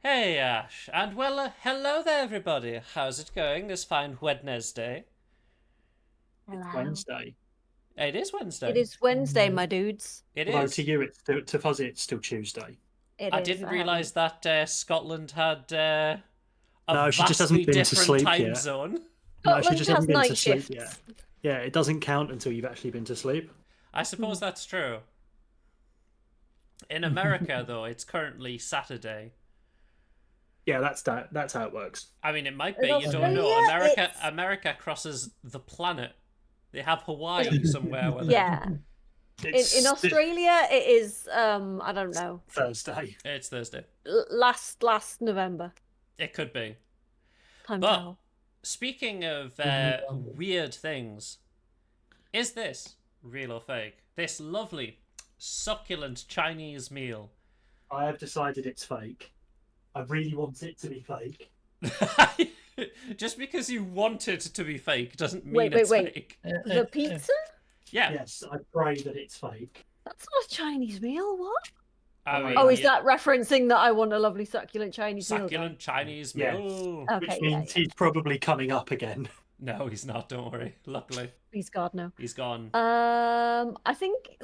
Hey Ash, and well, hello there everybody. How's it going this fine Wednesday? It's Hello. Wednesday. It is Wednesday. It is Wednesday, my dudes. It Although is. to you, to Fuzzy, it's still Tuesday. I didn't realise that Scotland had a No, she just vastly hasn't been to different sleep time yet. zone. No, she Scotland just has hasn't been night to sleep shifts. yet. Yeah, it doesn't count until you've actually been to sleep. I suppose that's true. In America, though, it's currently Saturday. Yeah, that's how it works. I mean, it might be. In You don't know. Australia, it's- America crosses the planet. They have Hawaii somewhere with Yeah. It's In Australia, it is I don't know. Thursday. It's Thursday. Last November. It could be. Time But travel. speaking of weird things, is this real or fake? This lovely, succulent Chinese meal. I have decided it's fake. I really want it to be fake. Just because you want it to be fake doesn't mean Wait. it's fake. The pizza? Yeah. Yes, I pray that it's fake. That's not a Chinese meal. What? I mean, Oh, is that referencing that I want a lovely succulent Chinese meal? succulent Chinese Yes. meal? Okay, Which yeah, means yeah. he's probably coming up again. No, he's not. Don't worry. Luckily, Please God, no. he's gone. I think.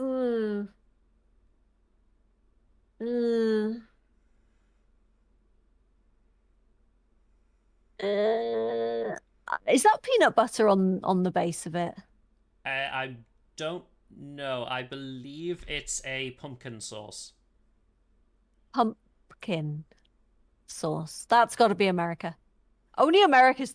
Is that peanut butter on the base of it? I don't know. I believe it's a pumpkin sauce. Pumpkin sauce. That's got to be America. Only Americans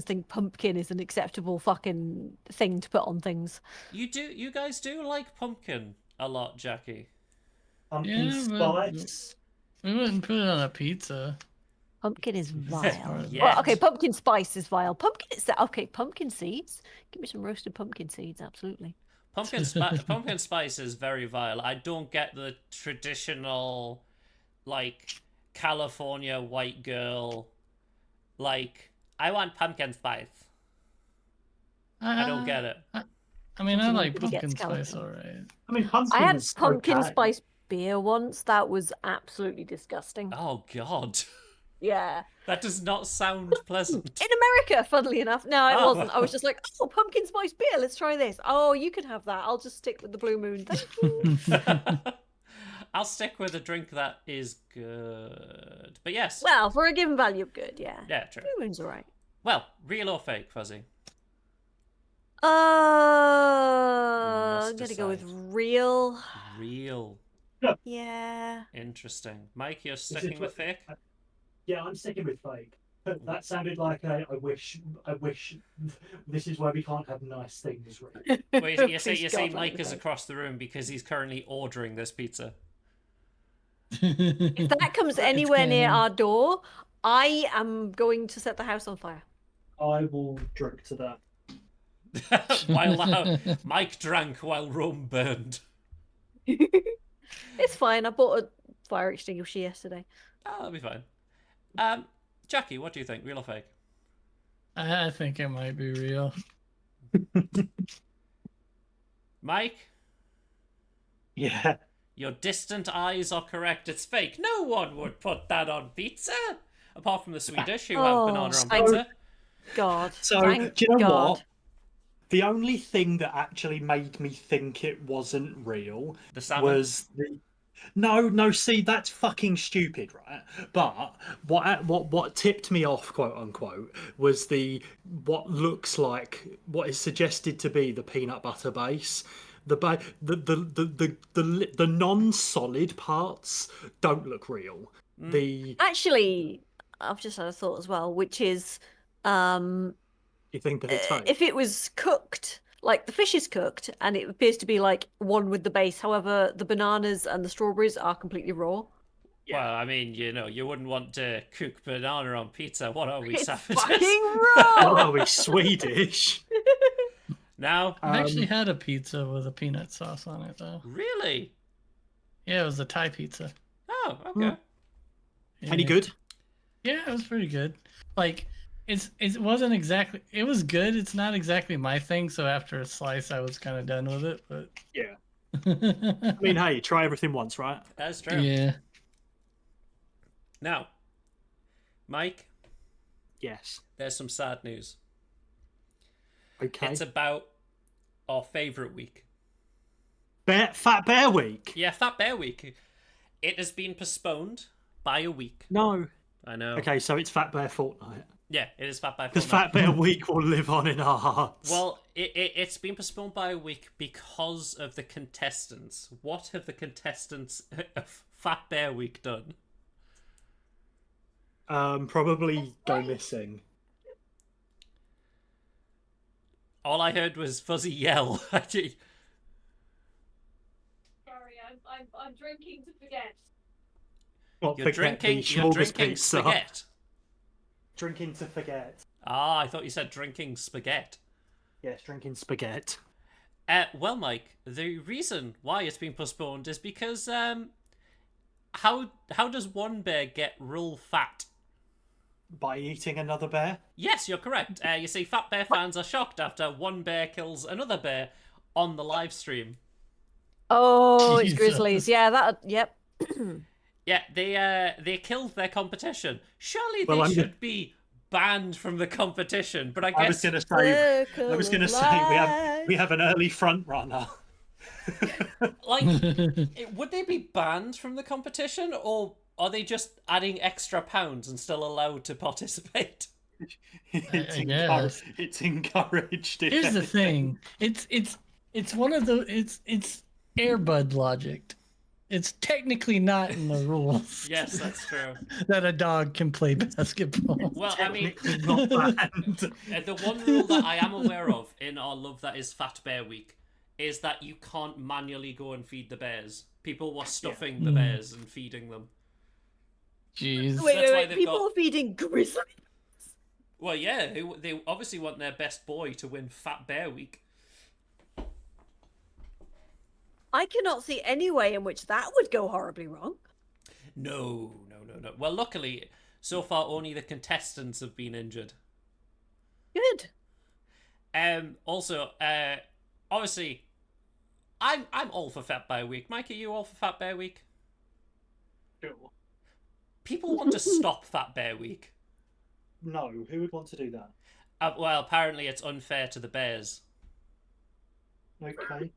think pumpkin is an acceptable fucking thing to put on things. You guys do like pumpkin a lot, Jackie. Pumpkin Yeah, but- spice. We wouldn't put it on a pizza. Pumpkin is vile. Yeah. Well, okay, pumpkin spice is vile. Pumpkin is okay. Pumpkin seeds. Give me some roasted pumpkin seeds. Absolutely. Pumpkin spice is very vile. I don't get the traditional, like, California white girl, like, I want pumpkin spice. I don't get it. I mean, I like Nobody gets pumpkin spice, California. alright. I mean, pumpkin I had is pumpkin okay. spice beer once. That was absolutely disgusting. Oh God, Yeah. that does not sound pleasant. In America, funnily enough. No, it Oh. wasn't. I was just like, oh, pumpkin spice beer. Let's try this. Oh, you can have that. I'll just stick with the Blue Moon. Thank you. I'll stick with a drink that is good. But yes. Well, for a given value of good, yeah. Yeah, true. Blue Moon's alright. Well, real or fake, Fuzzy? I'm gonna go with decide. real. Real. Yeah. Interesting. Mike, you're This is sticking with what- fake? Yeah, I'm sticking with fake. But that sounded like I wish this is where we can't have nice things, right? Well, you say Please God, Mike let is me across the room because he's currently ordering this pizza. If that comes anywhere near our door, I am going to set the house on fire. I will drink to that. Mike drank while Rome burned. It's fine. I bought a fire extinguisher yesterday. Oh, that'll be fine. Jackie, what do you think? Real or fake? I think it might be real. Mike, Yeah. your distant eyes are correct. It's fake. No one would put that on pizza. Apart from the Swedish who have banana on thank pizza. God. So, Thank do you know God. what? The only thing that actually made me think it wasn't real The salmon. was the. No, see, that's fucking stupid, right? But what tipped me off, quote unquote, was what is suggested to be the peanut butter base. The non-solid parts don't look real. Actually, I've just had a thought as well, which is You think that it's fake? if it was cooked, like the fish is cooked and it appears to be like one with the base, however, the bananas and the strawberries are completely raw. Well, I mean, you wouldn't want to cook banana on pizza. What are we, It's savages? fucking Oh, raw! are we Swedish? Now, I've actually had a pizza with a peanut sauce on it, though. really? Yeah, it was a Thai pizza. Oh, okay. Any Yeah. good? Yeah, it was pretty good. Like, it wasn't exactly. It was good. It's not exactly my thing. So after a slice, I was kind of done with it. But Yeah. I mean, hey, try everything once, right? That's true. yeah. Now, Mike, Yes. there's some sad news. Okay. It's about our favourite week. Fat Bear Week. Yeah, Fat Bear Week. It has been postponed by a week. No. I know. Okay, so it's Fat Bear Fortnight. Yeah, it is Fat Bear Because Fortnite. Fat Bear Week will live on in our hearts. Well, it's been postponed by a week because of the contestants. What have the contestants of Fat Bear Week done? Probably go missing. All I heard was Fuzzy yell. Sorry, I'm drinking to forget. Not You're forget the drinking. You're smorgasbord drinking pizza. spaghetti. Drinking to forget. Ah, I thought you said drinking spaghetti. Yes, drinking spaghetti. Well, Mike, the reason why it's been postponed is because how does one bear get real fat? By eating another bear? Yes, you're correct. You see, Fat Bear fans are shocked after one bear kills another bear on the live stream. Oh, it's Jesus. grizzlies. Yeah, that. Yep. Yeah, they killed their competition. Surely Well, they I'm should be banned from the competition. But I I was guess gonna say. Circle I was gonna of say we have life. an early front runner. like, would they be banned from the competition, or are they just adding extra pounds and still allowed to participate? It's, I guess. it's encouraged. if Here's the anything. thing. It's one of the it's Airbud logic. It's technically not in the rules. Yes, that's true. That a dog can play basketball. Well, I mean, Technically not banned. the one rule that I am aware of in our Love That Is Fat Bear Week is that you can't manually go and feed the bears. People were stuffing the bears and feeding them. Jeez. Wait, That's why wait, they've people got- are feeding grizzlies. Well, yeah, they obviously want their best boy to win Fat Bear Week. I cannot see any way in which that would go horribly wrong. No. Well, luckily, so far only the contestants have been injured. Good. Also, obviously, I'm all for Fat Bear Week. Mike, are you all for Fat Bear Week? Sure. People want to stop Fat Bear Week. No, who would want to do that? Well, apparently it's unfair to the bears. Okay.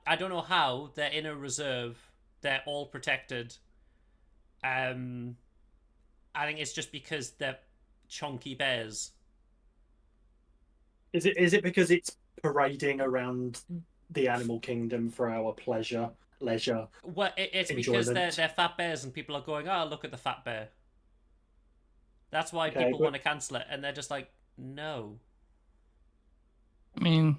I don't know how. They're in a reserve. They're all protected. I think it's just because they're chunky bears. Is it because it's parading around the animal kingdom for our leisure? Well, it's because they're Enjoyment. fat bears and people are going, oh, look at the fat bear. That's why Okay, people but- want to cancel it, and they're just like, no. I mean,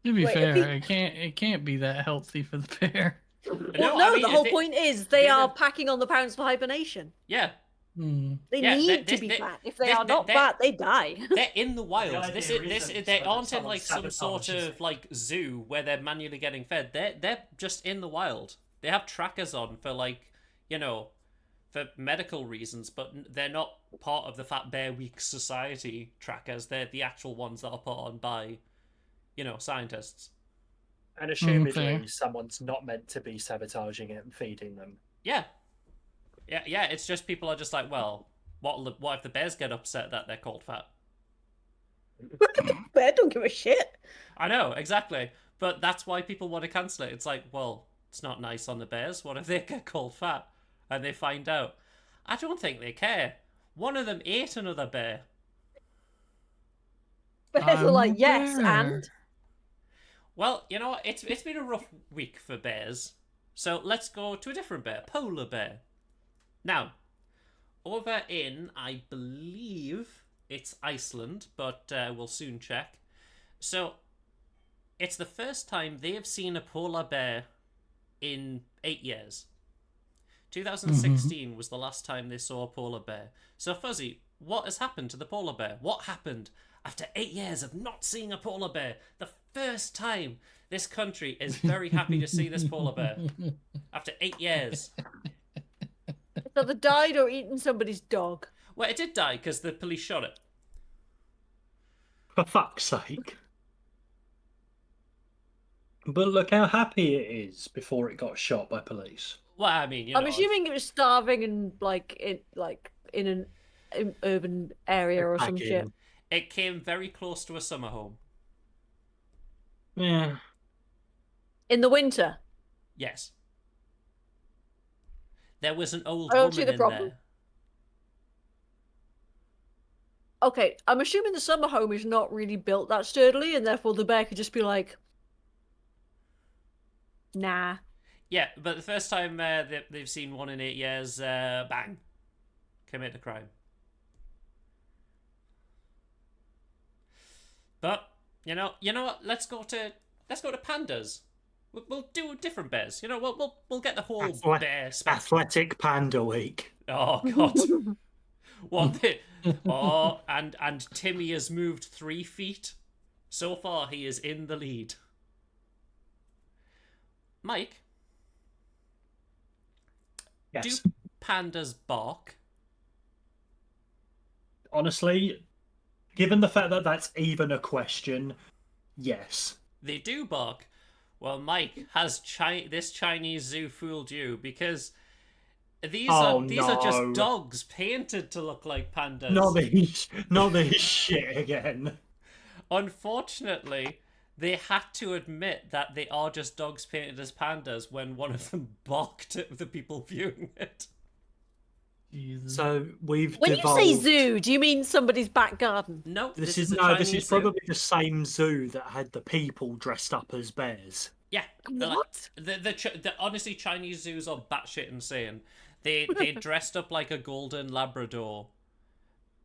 to be Wait, fair, if it can't be that healthy for the bear. Well, I no, mean, the if whole it- point is they they are were- packing on the pounds for hibernation. Yeah, Hmm. They Yeah, need they- to be they- fat. If they they- are not they- fat, they die. they're in the wild. idea This isn't they whether aren't in someone like some sort sabotages of it. like zoo where they're manually getting fed. They're just in the wild. They have trackers on for like, for medical reasons, but they're not part of the Fat Bear Week Society trackers. They're the actual ones that are put on by, scientists. And assumedly, fair. someone's not meant to be sabotaging it and feeding them. Yeah. Yeah. It's just people are just like, well, what if the bears get upset that they're called fat? Bear don't give a shit. I know, exactly. But that's why people want to cancel it. It's like, well, it's not nice on the bears. What if they get called fat and they find out? I don't think they care. One of them ate another bear. Bears are like, I'm yes, aware. and Well, you know what? It's been a rough week for bears. So let's go to a different bear, polar bear. Now, over in, I believe it's Iceland, but we'll soon check. So, it's the first time they have seen a polar bear in 8 years. 2016 was the last time they saw a polar bear. So, Fuzzy, what has happened to the polar bear? What happened After 8 years of not seeing a polar bear, the first time this country is very happy to see this polar bear. After 8 years. It's either died or eaten somebody's dog. Well, it did die because the police shot it. For fuck's sake. But look how happy it is before it got shot by police. Well, I mean, you I'm know, assuming it was starving and in an urban area or some shit. Packing. it came very close to a summer home. Yeah. In the winter. Yes. There was an old I don't woman see the in problem. there. Okay, I'm assuming the summer home is not really built that sturdily, and therefore the bear could just be like, nah. Yeah, but the first time they've seen one in 8 years, bang, commit a crime. But you know what? Let's go to pandas. We'll do different bears. You know, we'll get the whole bear spectrum. Athletic Panda Week. Oh God. What? Oh, and Timmy has moved 3 feet. So far, he is in the lead. Mike, Yes. do pandas bark? Honestly, given the fact that that's even a question, yes. They do bark. Well, Mike, has this Chinese zoo fooled you? Because these are just dogs painted to look like pandas. Not this shit again. Unfortunately, they had to admit that they are just dogs painted as pandas when one of them barked at the people viewing it. Jesus. So we've When devolved... you say zoo, do you mean somebody's back garden? No, This is is a Chinese zoo. probably the same zoo that had the people dressed up as bears. Yeah. they're like- What? The honestly, Chinese zoos are batshit insane. They dressed up like a golden Labrador,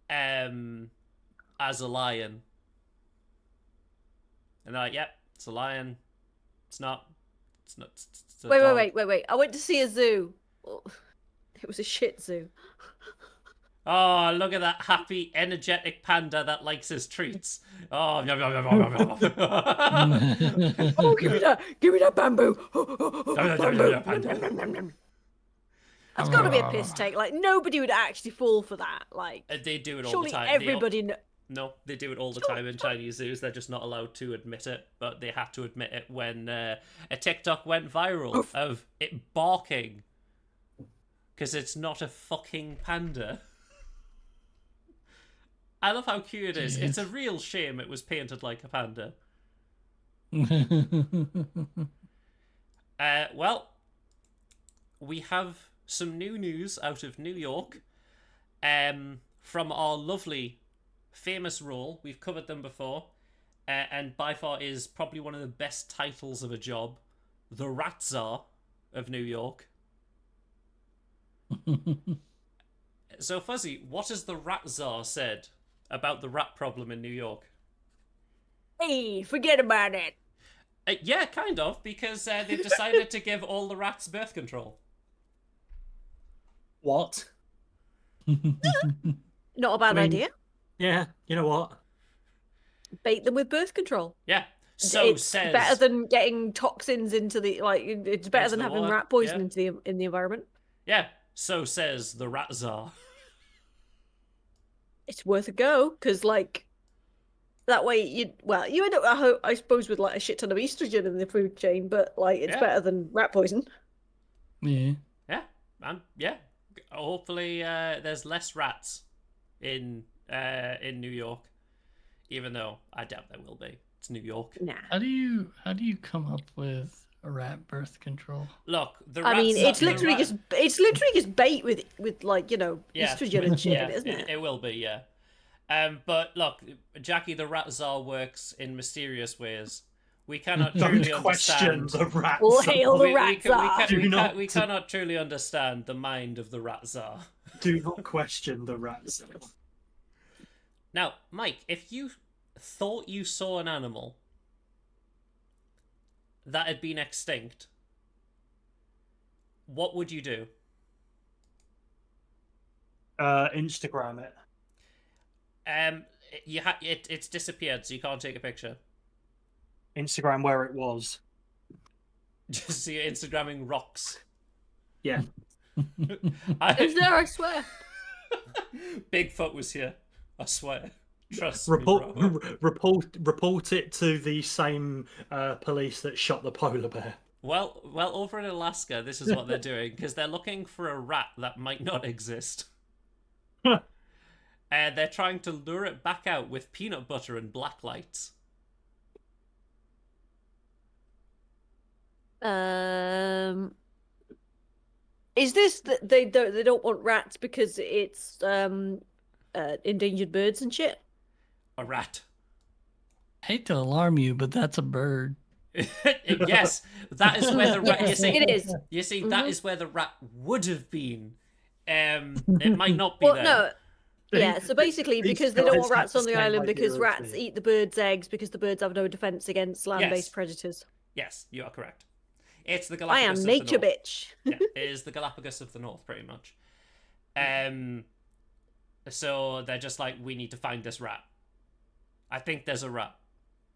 as a lion, and they're like, "Yep, it's a lion. It's not. It's not. It's a dog." Wait. I went to see a zoo. It was a shit zoo. Oh, look at that happy, energetic panda that likes his treats. Oh, yum, yum, yum, yum, yum, yum. Oh, give me that bamboo. Bamboo. That's got to be a piss take. Like nobody would actually fall for that. Like They do it all surely the time. everybody. No, they do it all the time in Chinese zoos. They're just not allowed to admit it, but they had to admit it when a TikTok went viral of it barking because it's not a fucking panda. I love how cute it is. It's a real shame it was painted like a panda. Well, we have some new news out of New York from our lovely famous role. We've covered them before, and by far is probably one of the best titles of a job, the Rat Czar of New York. So Fuzzy, what has the Rat Czar said about the rat problem in New York? Hey, forget about it. Yeah, kind of, because they've decided to give all the rats birth control. What? Not a bad idea. Yeah, you know what? Bait them with birth control. Yeah, so It's says better than getting toxins into the It's better Into than the having water, rat poison yeah. in the environment. yeah, so says the Rat Czar. It's worth a go because that way you end up I suppose with like a shit ton of estrogen in the food chain, but like it's Yeah. better than rat poison. Yeah. Yeah. Hopefully, there's less rats in New York, even though I doubt there will be. It's New York. Nah. How do you come up with a rat birth control? Look, the I rats mean, are- it's the literally rat- just bait with like Yeah. estrogen and shit, Yeah, in it, isn't it? it will be, yeah. But look, Jackie the Rat Czar works in mysterious ways. We cannot Don't truly question understand. the rats. All hail the We rat czar. we cannot truly understand the mind of the Rat Czar. Do not question the rats. Now, Mike, if you thought you saw an animal that had been extinct, what would you do? Instagram it. it's disappeared, so you can't take a picture. Instagram where it was. Just so you're Instagramming rocks. Yeah. It's there, I swear. Bigfoot was here. I swear. Trust Report me, bro. report it to the same police that shot the polar bear. Well, over in Alaska, this is what they're doing because they're looking for a rat that might not exist. They're trying to lure it back out with peanut butter and black lights. Is this that they don't want rats because it's endangered birds and shit? A rat. hate to alarm you, but that's a bird. Yes, that is where the rat. Yes, You see, it is. You see, that is where the rat would have been. It might not be Well, there. no. Yeah, so basically, These because they don't want guys rats have on the the same island idea because as rats me. eat the birds' eggs because the birds have no defense against land-based Yes. predators. Yes, you are correct. It's the I Galapagos am of the nature, North. bitch. Yeah, it is the Galapagos of the North, pretty much. So they're just like, we need to find this rat. I think there's a rat,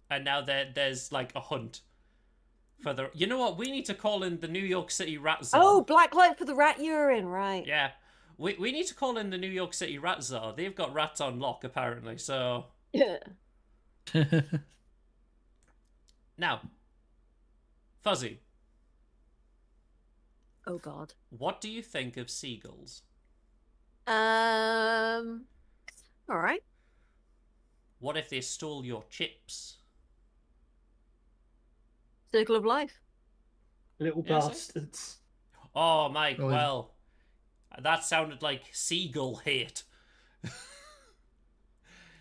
and now there's like a hunt for the. You know what? We need to call in the New York City Rat Zoo. Oh, black light for the rat urine, right? Yeah, we need to call in the New York City Rat Zoo. They've got rats on lock apparently. So Yeah. now, Fuzzy, Oh God. what do you think of seagulls? All right. What if they stole your chips? Circle of life. Little Yes, bastards. Oh, Mike, Oh, well, that sounded like seagull hate.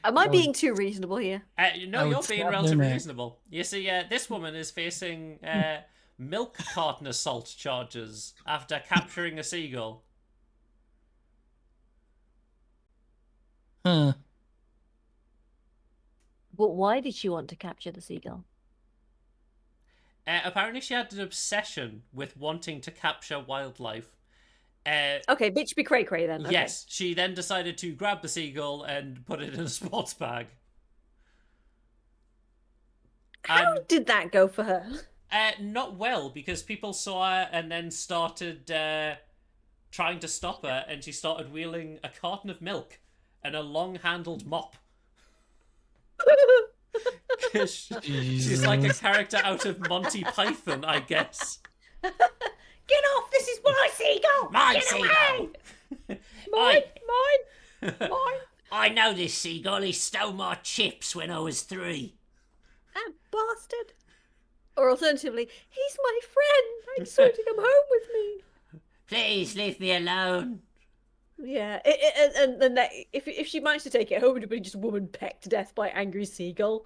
Am I Oh. being too reasonable here? No, I you're would being snap their relatively neck. reasonable. You see, this woman is facing milk carton assault charges after capturing a seagull. Huh. But why did she want to capture the seagull? Apparently, she had an obsession with wanting to capture wildlife. Okay, bitch be cray cray then. Okay. Yes, she then decided to grab the seagull and put it in a sports bag. How And- did that go for her? Not well, because people saw her and then started trying to stop her, and she started wheeling a carton of milk and a long-handled mop. 'Cause she's like a Jesus. character out of Monty Python, I guess. Get off! This is my seagull! My Get seagull! away! Mine! Mine! I know this seagull. He stole my chips when I was 3. That bastard! Or alternatively, he's my friend! I just want to come home with me! Please leave me alone. Yeah, and then if she managed to take it home, it would have been just a woman pecked to death by angry seagull.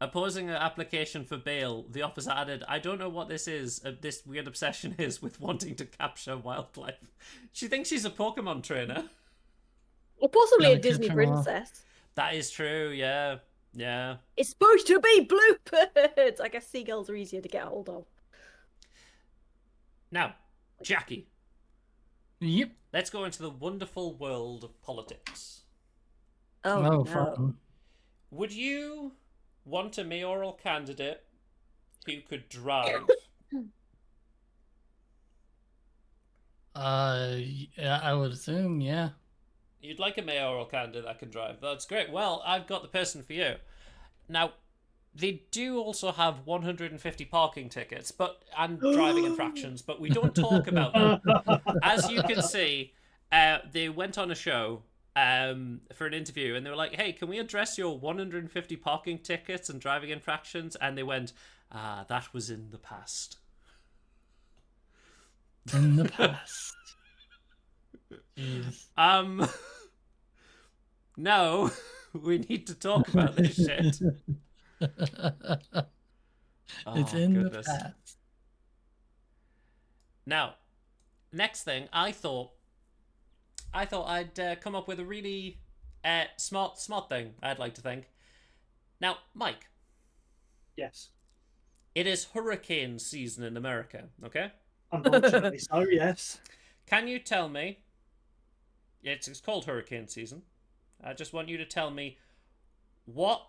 Opposing an application for bail, the officer added, I don't know what this is, this weird obsession is with wanting to capture wildlife. She thinks she's a Pokemon trainer. Or possibly a Gotta catch Disney 'em all. princess. That is true, yeah. Yeah. It's supposed to be bloopers! I guess seagulls are easier to get hold of. Now, Jackie, Yep. let's go into the wonderful world of politics. Oh, Oh, no. fun. Would you want a mayoral candidate who could drive? Yeah, I would assume, yeah. You'd like a mayoral candidate that can drive. That's great. Well, I've got the person for you. Now, they do also have 150 parking tickets and driving infractions, but we don't talk about them. As you can see, they went on a show for an interview, and they were like, hey, can we address your 150 parking tickets and driving infractions? And they went, that was in the past. In the past. Jeez. No, we need to talk about this shit. It's Oh, in goodness. the past. Now, next thing, I thought I'd come up with a really smart thing. I'd like to think. Now, Mike, Yes. it is hurricane season in America. Okay, Unfortunately so, yes. can you tell me? It's called hurricane season. I just want you to tell me What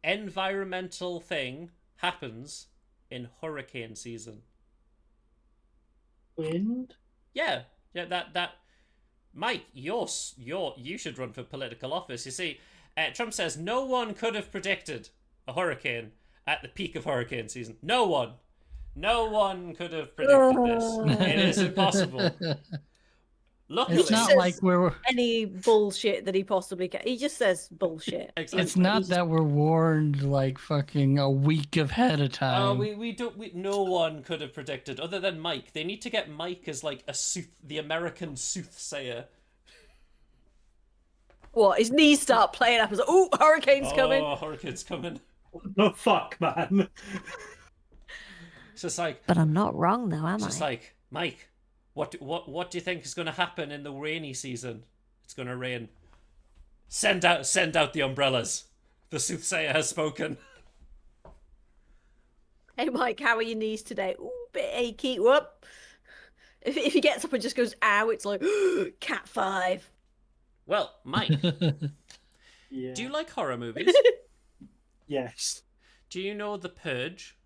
environmental thing happens in hurricane season? Wind. Yeah, that. Mike, you should run for political office. You see, Trump says no one could have predicted a hurricane at the peak of hurricane season. No one could have predicted this. It is impossible. Luckily, It's not says- like we're. Any bullshit that he possibly can. He just says bullshit. Exactly. It's not that we're warned like fucking a week ahead of time. No one could have predicted other than Mike. They need to get Mike as like the American soothsayer. What? His knees start playing up. As oh, hurricane's coming. Oh, hurricane's coming. Oh fuck, man. It's just like, But I'm not wrong though, am it's just like, Mike, what do you think is going to happen in the rainy season? It's going to rain. Send out the umbrellas. The soothsayer has spoken. Hey Mike, how are your knees today? Ooh, bit achy. Whoop. If he gets up and just goes ow, it's like cat 5. Well, Mike, Yeah. do you like horror movies? Yes. Do you know The Purge?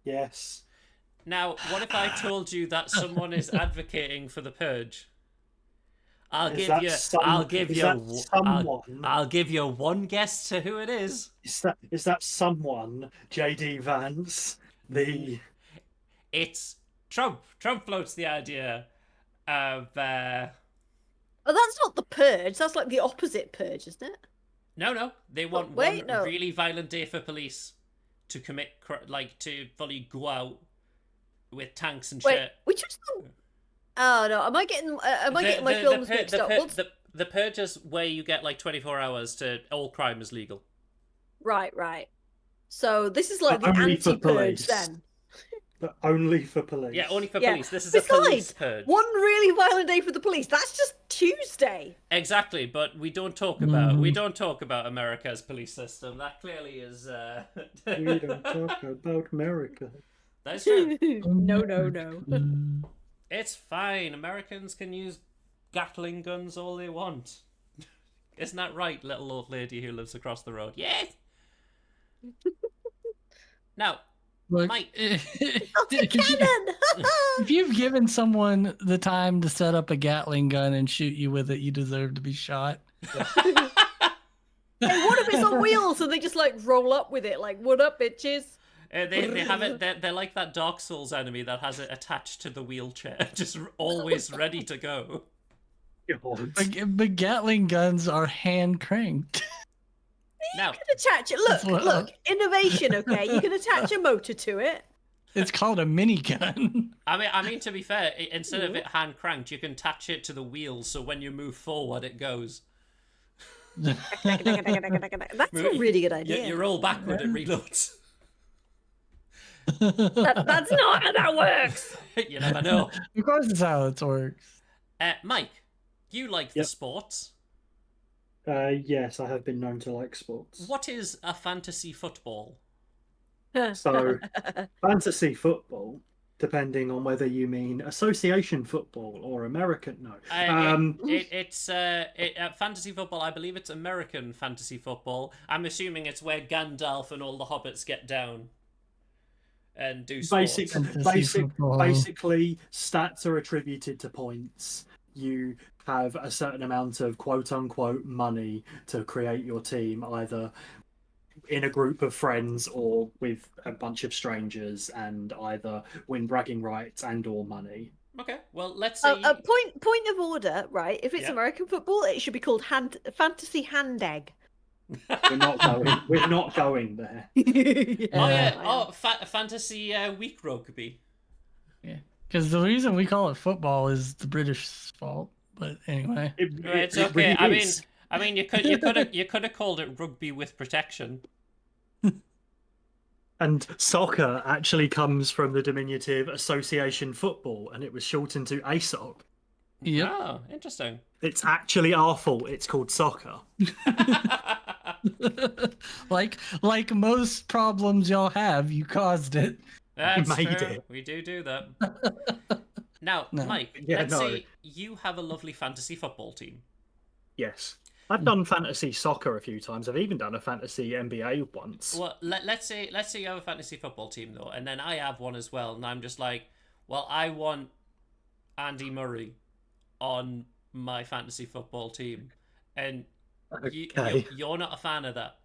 Yes. Now, what if I told you that someone is advocating for The Purge? I'll give you one guess to who it is. Is that someone? JD Vance, the It's Trump. Trump floats the idea of Oh, that's not the purge. That's like the opposite purge, isn't it? no. They want wait, one no. really violent day for police to commit to fully go out with tanks and Wait, shit. which is the... Oh no, am I getting my films mixed up? The Purge is where you get like 24 hours to all crime is legal. Right. So this is like the Only for anti-purge police. then. but only for police. Yeah, only for Yeah. police. This is a police purge. One really violent day for the police. That's just Tuesday. Exactly, but we don't talk about America's police system. That clearly is We don't talk about America. That's true. No. It's fine. Americans can use Gatling guns all they want. Isn't that right, little old lady who lives across the road? Yes. Now, Look, Mike. Cannon! if you've given someone the time to set up a Gatling gun and shoot you with it, you deserve to be shot. Hey, what if it's on wheels and they just like roll up with it? Like, what up, bitches? They have it. They're like that Dark Souls enemy that has it attached to the wheelchair, just always ready to go. God. But Gatling guns are hand cranked. Now, You can attach it. Look, innovation. Okay, you can attach a motor to it. It's called a minigun. I mean, to be fair, instead of it hand cranked, you can attach it to the wheels, so when you move forward, it goes. That's a really good idea. You roll backward, it reloads. That's not how that works. You never know. Of course, that's how it works. Mike, you like the Yep. sports. Yes, I have been known to like sports. What is a fantasy football? So, fantasy football, depending on whether you mean association football or American. No. It's fantasy football. I believe it's American fantasy football. I'm assuming it's where Gandalf and all the hobbits get down and do sports. Basically, stats are attributed to points. You have a certain amount of quote-unquote money to create your team, either in a group of friends or with a bunch of strangers, and either win bragging rights and or money. Okay, well, let's see. Point of order, right? If it's Yeah. American football, it should be called fantasy hand egg. We're not going. We're not going there. Oh yeah. I Oh, fantasy week rugby. Because the reason we call it football is the British fault. But anyway, It's it okay. really is. I mean, you could have called it rugby with protection. And soccer actually comes from the diminutive association football, and it was shortened to ASOC. yep. Oh, interesting. It's actually our fault. It's called soccer. like most problems y'all have, you caused it. That's made true. it. We do that. Now, No. Mike, Yeah, let's no. say you have a lovely fantasy football team. Yes. I've done fantasy soccer a few times. I've even done a fantasy NBA once. Well, let's say you have a fantasy football team though, and then I have one as well, and I'm just like, well, I want Andy Murray on my fantasy football team, and Okay. you're not a fan of that.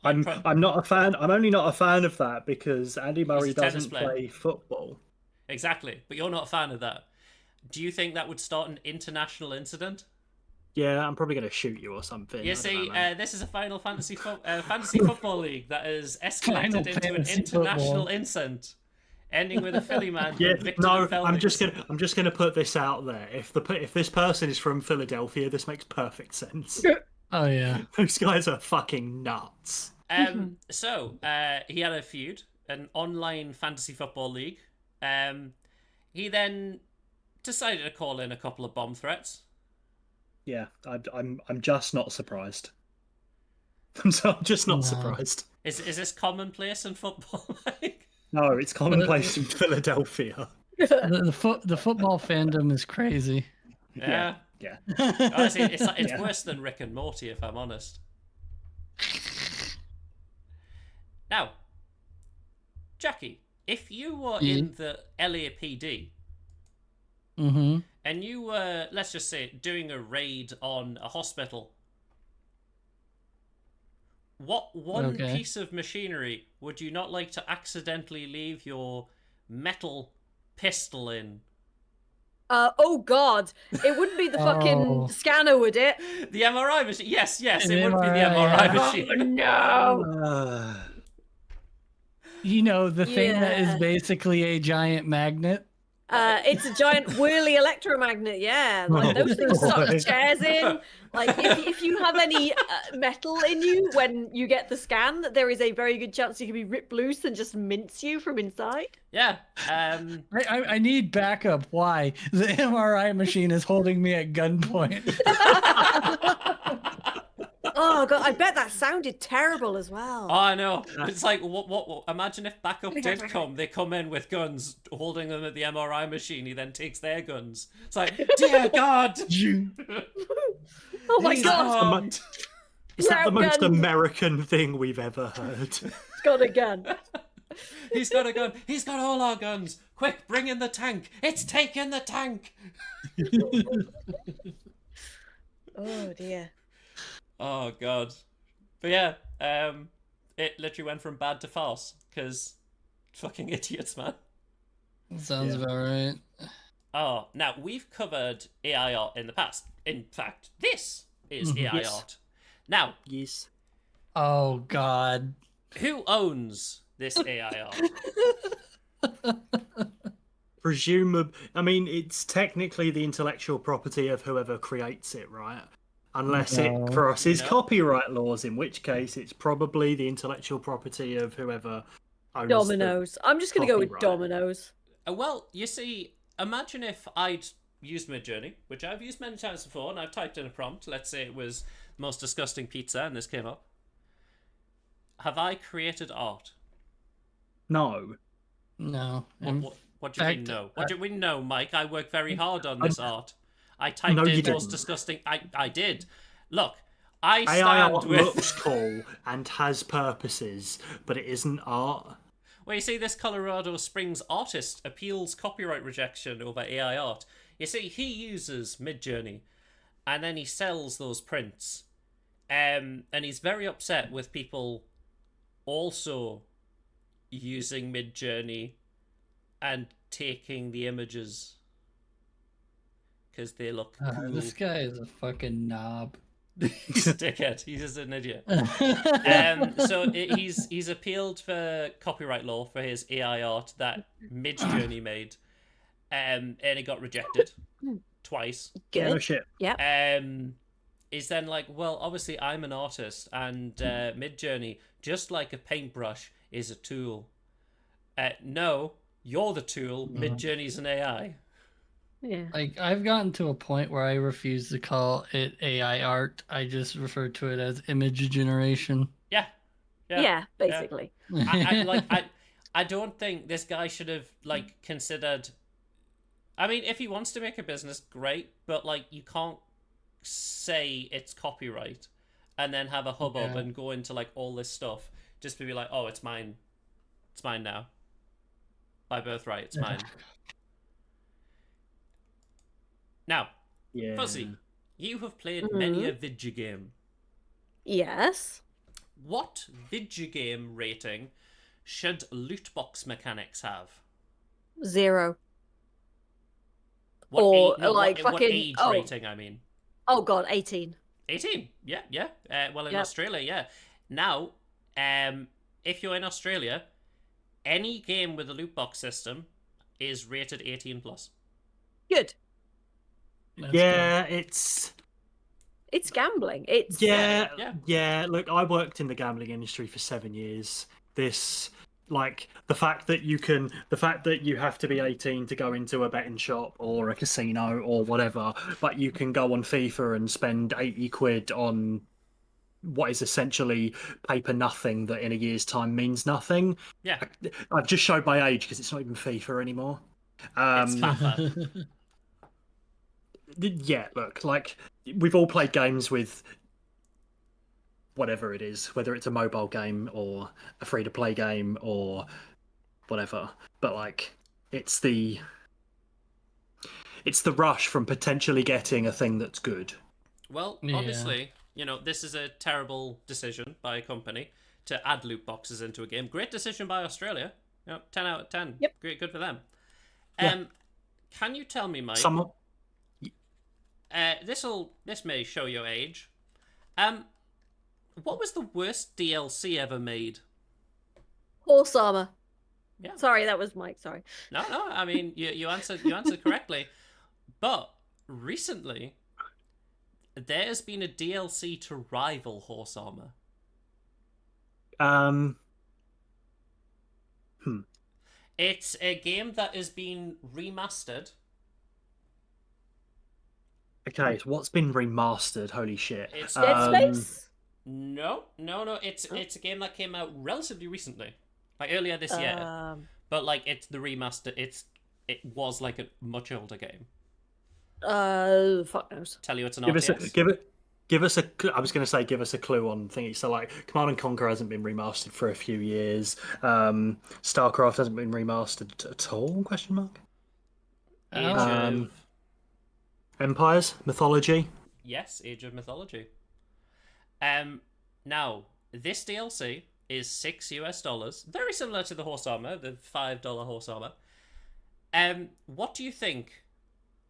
I'm not a fan. I'm only not a fan of that because Andy Murray a tennis doesn't player. play football. Exactly, but you're not a fan of that. Do you think that would start an international incident? Yeah, I'm probably going to shoot you or something. You I don't see, know, man. this is a Final Fantasy fantasy football league that is escalated Final into an Fantasy international football. incident, ending with a Philly man Yeah, convicted no, of felonies. I'm just gonna put this out there. If this person is from Philadelphia, this makes perfect sense. Oh yeah. Those guys are fucking nuts. So he had a feud, an online fantasy football league. He then decided to call in a couple of bomb threats. Yeah, I'm just not surprised. I'm just not No. surprised. Is this commonplace in football? Mike? No, it's commonplace in Philadelphia. The football fandom is crazy. Yeah. Yeah. Honestly, it's Yeah. worse than Rick and Morty, if I'm honest. Now, Jackie, if you were in the LAPD Mm-hmm. and you were, let's just say, doing a raid on a hospital, what one Okay. piece of machinery would you not like to accidentally leave your metal pistol in? Oh God! It wouldn't be the fucking Oh. scanner, would it? The MRI machine. Yes, An it would be the MRI, MRI yeah. machine. No! You know, the thing that Yeah. is basically a giant magnet. It's a giant whirly electromagnet. Yeah, like Oh, those things suck boy. chairs in. Like if you have any metal in you when you get the scan, there is a very good chance you can be ripped loose and just mince you from inside. Yeah. I need backup. Why? The MRI machine is holding me at gunpoint. Oh God, I bet that sounded terrible as well. Oh, I know. It's like, what? Imagine if backup did come. They come in with guns, holding them at the MRI machine. He then takes their guns. It's like, dear God! Oh my He's God, armed. Is that the Grab most guns. American thing we've ever heard? it's got a gun. He's got a gun. He's got all our guns. Quick, bring in the tank. It's taking the tank. Oh dear. Oh God. But yeah, it literally went from bad to farce because fucking idiots, man. Sounds Yeah. about right. Oh, now we've covered AI art in the past. In fact, this is AI Yes. art. Now, Yes. Oh God. who owns this AI art? Presumably, I mean, it's technically the intellectual property of whoever creates it, right? Unless No. it crosses No. copyright laws, in which case it's probably the intellectual property of whoever owns Dominoes. I'm just gonna go with copyright. Dominoes. Well, you see, imagine if I'd used Midjourney, which I've used many times before, and I've typed in a prompt. Let's say it was the most disgusting pizza, and this came up. Have I created art? No. No. What do you mean fact, no? What do you mean no, Mike? I worked very hard on this art. I typed No, you in most didn't. disgusting. I did. Look, I AI stand art with. looks cool and has purposes, but it isn't art. Well, you see, this Colorado Springs artist appeals copyright rejection over AI art. You see, he uses Midjourney, and then he sells those prints, and he's very upset with people also using Midjourney and taking the images because they look cool. This guy is a fucking knob. He's a dickhead. He's just an idiot. So he's appealed for copyright law for his AI art that Midjourney made, and it got rejected twice. No Good. shit. Is then like, well, obviously I'm an artist, and Midjourney, just like a paintbrush, is a tool. No, you're the tool. Midjourney's an AI. Yeah. Like, I've gotten to a point where I refuse to call it AI art. I just refer to it as image generation. Yeah. Yeah, basically. I don't think this guy should have considered. I mean, if he wants to make a business, great, but you can't say it's copyright and then have a hubbub Yeah. and go into like all this stuff just to be like, oh, it's mine now, by birthright, it's mine. Now, Yeah. Fuzzy, you have played many a video game. Yes. What video game rating should loot box mechanics have? 0. What Or, no, like, what fucking- age oh. rating? I mean, Oh god, 18. 18. Yeah. Well, in Yep. Australia, yeah. Now, if you're in Australia, any game with a loot box system is rated 18 plus. Good. That's Yeah, it's It's gambling. It's yeah, Yeah. yeah. Look, I worked in the gambling industry for 7 years. This, like, the fact that you have to be 18 to go into a betting shop or a casino or whatever, but you can go on FIFA and spend 80 quid on what is essentially paper nothing that in a year's time means nothing. Yeah, I've just showed my age because it's not even FIFA anymore. it's fafa. good. Yeah, look, like, we've all played games with whatever it is, whether it's a mobile game or a free-to-play game or whatever. But like, it's the rush from potentially getting a thing that's good. Well, Yeah. obviously, this is a terrible decision by a company to add loot boxes into a game. Great decision by Australia. 10 out of 10. Yep. Great, good for them. Yeah. Can you tell me, Mike? Someone, This may show your age. What was the worst DLC ever made? horse armor. Yeah. Sorry, that was Mike. Sorry. No. I mean, you answered correctly. But recently, there has been a DLC to rival Horse Armor. It's a game that has been remastered. okay, so what's been remastered? Holy shit! It's Dead Space. No. It's a game that came out relatively recently, like earlier this year. But like, it's the remaster. It was like a much older game. Fuck knows. Tell you it's an Give us RTS. give us a. I was going to say give us a clue on things. So like, Command and Conquer hasn't been remastered for a few years. StarCraft hasn't been remastered at all? Question mark. Age Um, of Empires, Mythology. Yes, Age of Mythology. Now this DLC is $6 very similar to the Horse Armor, the $5 Horse Armor. What do you think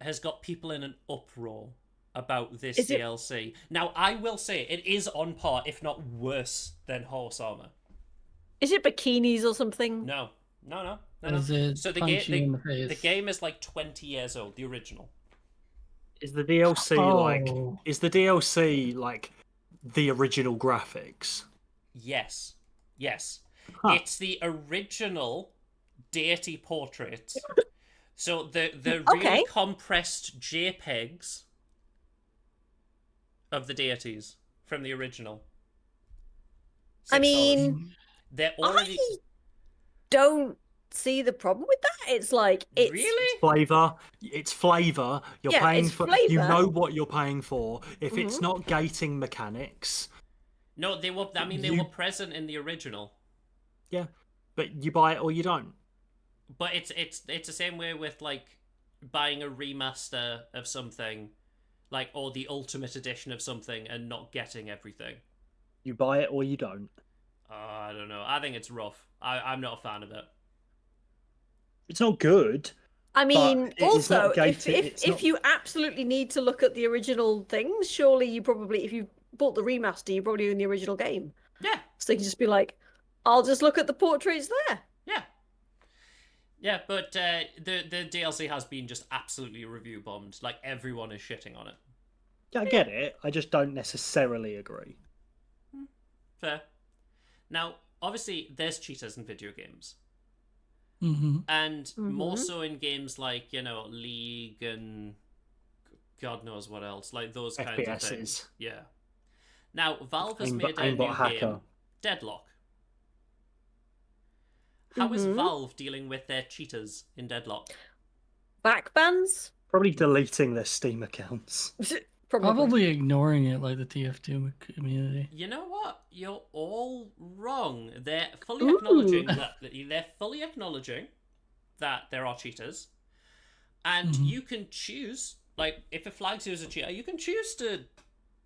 has got people in an uproar about this Is it- DLC? Now, I will say it is on par, if not worse, than Horse Armor. Is it bikinis or something? No. Is it So the punch you in game, the face? the game is like 20 years old, the original. Is the DLC Oh. is the DLC like the original graphics? Yes. Huh. It's the original deity portraits. So the really Okay. compressed JPEGs of the deities from the original. I $6. mean, they're already I don't see the problem with that. It's like it's really. Flavor. It's flavor. You're Yeah, paying it's for. You flavour. know what you're paying for. If it's Mhm. not gating mechanics, No, they were. I mean, they You- were present in the original. yeah, but you buy it or you don't. But it's the same way with like buying a remaster of something, like, or the ultimate edition of something and not getting everything. You buy it or you don't. I don't know. I think it's rough. I'm not a fan of it. It's not good. I mean, it is not also, if gated, it's if not- you absolutely need to look at the original things, surely you probably, if you bought the remaster, you probably own the original game, Yeah. so you can just be like, I'll just look at the portraits there. Yeah, but the DLC has been just absolutely review bombed. Like, everyone is shitting on it. Yeah, I get it. I just don't necessarily agree. Fair. Now, obviously, there's cheaters in video games. Mm-hmm. And more Mhm. so in games like, League and God knows what else. Like, those kinds of FPSs. things. Yeah. Now, Valve has Aimbot- made a aimbot new hacker. game, Deadlock. How is Mhm. Valve dealing with their cheaters in Deadlock? Back bans. Probably deleting their Steam accounts. Probably ignoring it like the TF2 community. You know what? You're all wrong. They're fully acknowledging that there are cheaters, and you can choose. Like, if it flags you as a cheater, you can choose to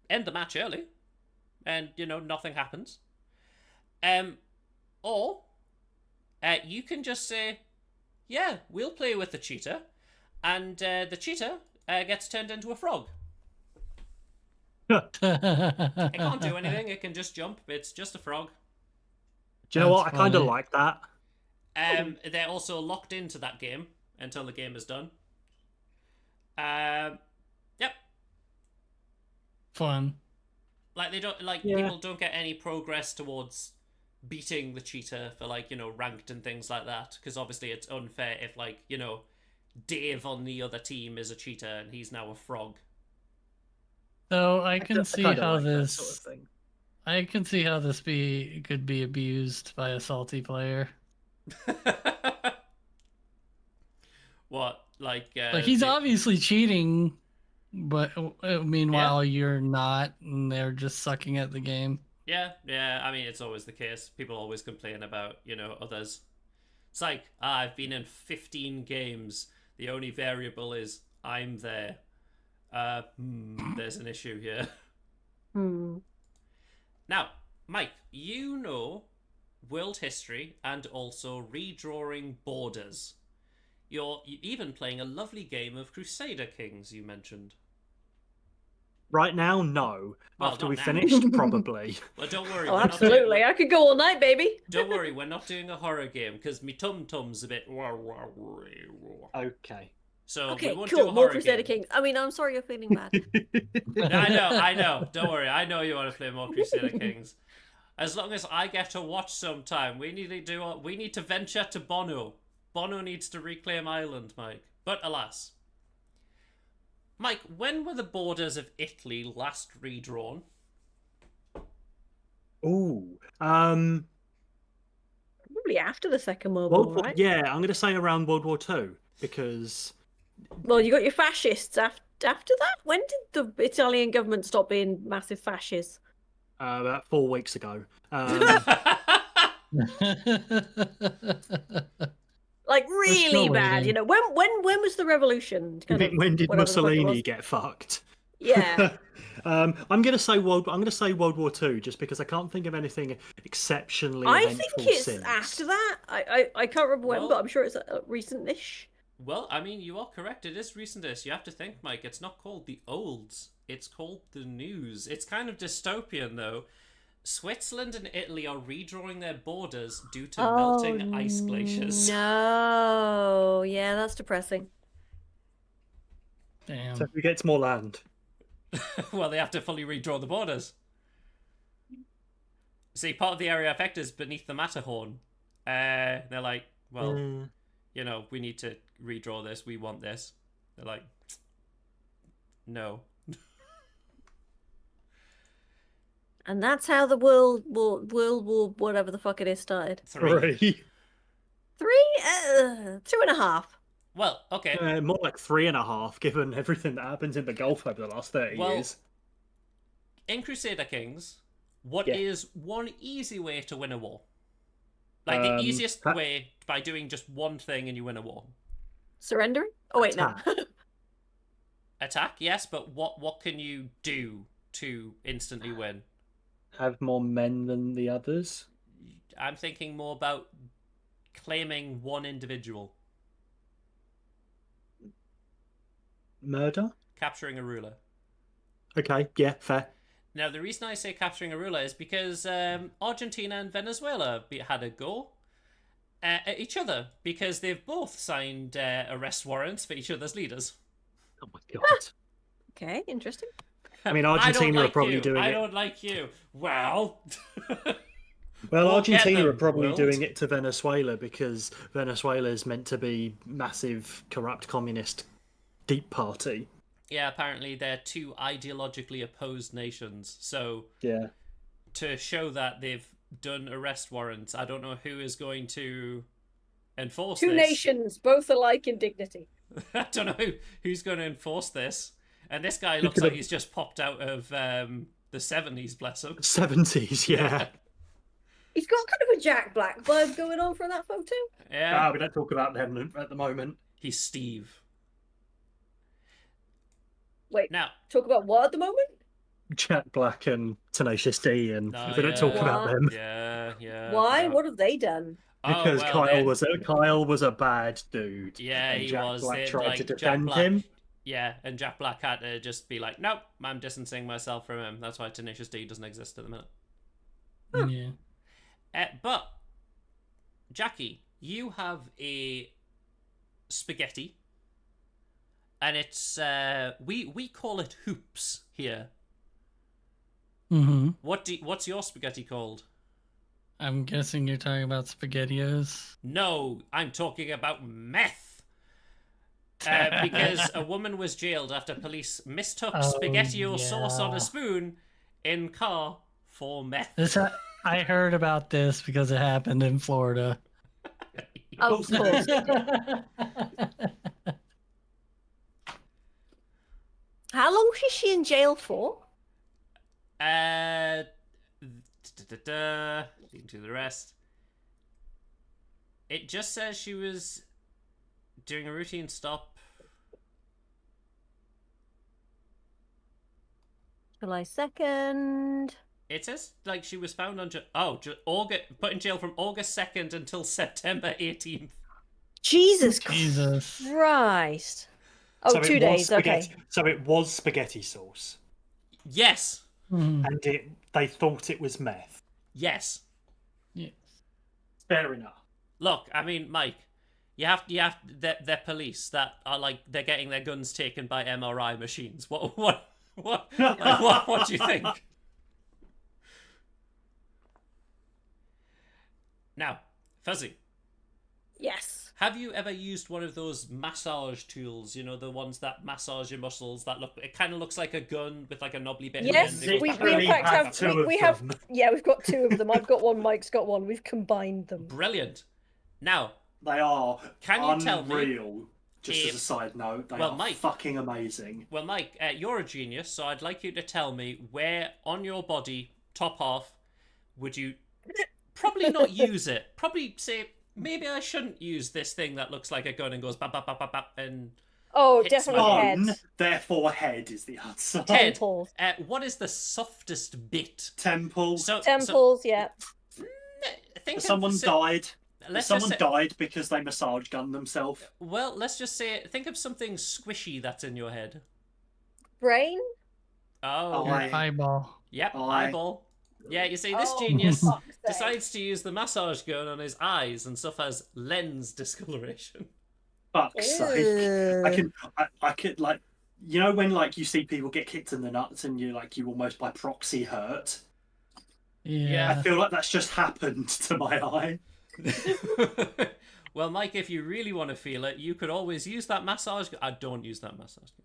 end the match early, and nothing happens. Or you can just say, "Yeah, we'll play with the cheater," and the cheater gets turned into a frog. It can't do anything. It can just jump. It's just a frog. Do you know what? I That's kind of funny. like that. They're also locked into that game until the game is done. Yep. Fun. Like they don't Yeah. people don't get any progress towards beating the cheater for ranked and things like that, because obviously it's unfair if Dave on the other team is a cheater and he's now a frog. So I can see kinda how like that this. sort of thing. I can see how this could be abused by a salty player. What Like he's the- obviously cheating, but meanwhile you're not, and they're just sucking at the game. Yeah. I mean, it's always the case. People always complain about others. It's like, I've been in 15 games. The only variable is I'm there. There's an issue here. Now, Mike, you know world history and also redrawing borders. You're even playing a lovely game of Crusader Kings, you mentioned. Right now, no. Well, After not we've now. finished, probably. Well, don't worry. Oh, we're not absolutely. doing- I could go all night, baby. Don't worry, we're not doing a horror game because me tum's a bit. Okay. So Okay, we won't do cool. a More horror Crusader game. Kings. I mean, I'm sorry you're feeling bad. I know. Don't worry. I know you want to play more Crusader Kings. As long as I get to watch sometime, we need to venture to Bono. Bono needs to reclaim Ireland, Mike. But alas. Mike, when were the borders of Italy last redrawn? Ooh. Probably after the Second World World War, War, right? yeah, I'm going to say around World War Two because Well, you got your fascists after that. When did the Italian government stop being massive fascists? about 4 weeks ago. Like really still bad, waiting. When was the revolution? Kind of when did whatever the fuck it Mussolini was. get fucked? Yeah. I'm going to say World War Two just because I can't think of anything exceptionally I eventful think it's since. after that. I can't remember when, Well- but I'm sure it's recent-ish. Well, I mean, you are correct. It is recent-ish. You have to think, Mike. It's not called the olds. It's called the news. It's kind of dystopian, though. Switzerland and Italy are redrawing their borders due to melting ice glaciers. No, yeah, that's depressing. Damn. So who gets more land? Well, they have to fully redraw the borders. See, part of the area affected is beneath the Matterhorn. They're like, well, we need to redraw this. We want this. They're like, no. And that's how the World War, whatever the fuck it is, started. 3. 3. 2.5. Well, okay. More like 3.5, given everything that happens in the Gulf over the last 30 Well, years. In Crusader Kings, what Yeah. is one easy way to win a war? Like the easiest way by doing just one thing and you win a war. Surrendering? Oh wait, no. Attack, yes, but what can you do to instantly win? Have more men than the others. I'm thinking more about claiming one individual, Murder? capturing a ruler. Okay, yeah, fair. Now, the reason I say capturing a ruler is because Argentina and Venezuela had a go at each other because they've both signed arrest warrants for each other's leaders. Oh my god. Okay, interesting. I mean, I don't Argentina like are probably you. doing I it. don't like you. Well, Well, We'll get Argentina are them, probably Wilt. doing it to Venezuela because Venezuela is meant to be massive, corrupt, communist deep party. yeah, apparently they're two ideologically opposed nations. So Yeah. to show that they've done arrest warrants, I don't know who is going to enforce Two this. nations, both alike in dignity. I don't know who's going to enforce this. And this guy looks like he's just popped out of the 70s, bless him. 70s, yeah. He's got kind of a Jack Black vibe going on from that photo. Yeah. We don't talk about them at the moment. He's Steve. Wait, Now, talk about what at the moment? Jack Black and Tenacious D, and Oh, we don't talk yeah. about them yeah. Why? yeah. What have they done? because Oh, well, Kyle was a bad dude. Yeah, and he Jack was. Black They'd, tried like, to Jack defend Black- him. Yeah, and Jack Black had to just be like, nope, I'm distancing myself from him. That's why Tenacious D doesn't exist at the minute. Yeah. But, Jackie, you have a spaghetti, and it's, we call it hoops here. Mm-hmm. What's your spaghetti called? I'm guessing you're talking about SpaghettiOs. No, I'm talking about meth. Because a woman was jailed after police mistook SpaghettiO sauce on yeah. a spoon in car for meth. I heard about this because it happened in Florida. Of course. How long was she in jail for? Leading to the rest. It just says she was doing a routine stop. July 2nd. It says like she was found on put in jail from August 2nd until September 18th. Jesus Jesus. Christ. Oh, So it 2 was days, spaghetti- okay. So it was spaghetti sauce, Yes, Mhm. and they thought it was meth. yes. Yeah. Fair enough. Look, I mean, Mike, you have they're police that are like they're getting their guns taken by MRI machines. What do you think? Now, Fuzzy, Yes. have you ever used one of those massage tools? You know, the ones that massage your muscles. That it kind of looks like a gun with like a knobbly bit. Yes, at the end. we Literally in fact have have two we of have them. yeah, we've got 2 of them. I've got one, Mike's got one. We've combined them. Brilliant. Now, They are Can you tell me unreal. Just if- as a side note, they Well, are Mike- fucking amazing. well, Mike, you're a genius, so I'd like you to tell me where on your body, top half, would you probably not use it? Probably say, maybe I shouldn't use this thing that looks like a gun and goes bap bap bap bap bap and Oh, Hits definitely my Bone, head. therefore head is the answer. Ted. Temples. what is the softest bit? Temple. So Temples, yeah. think Someone died. Let's Someone just say, died because they massage gunned themselves. well, let's just say, think of something squishy that's in your head. Brain? Oh, Eye. Your eyeball. yep, Eye. eyeball. Yeah, you see, this Oh, genius fuck's sake. decides to use the massage gun on his eyes and suffers lens discoloration. Fuck's sake. I could like, you know when like you see people get kicked in the nuts and you almost by proxy hurt. Yeah. I feel like that's just happened to my eye. Well, Mike, if you really want to feel it, you could always use that massage gun. I don't use that massage gun.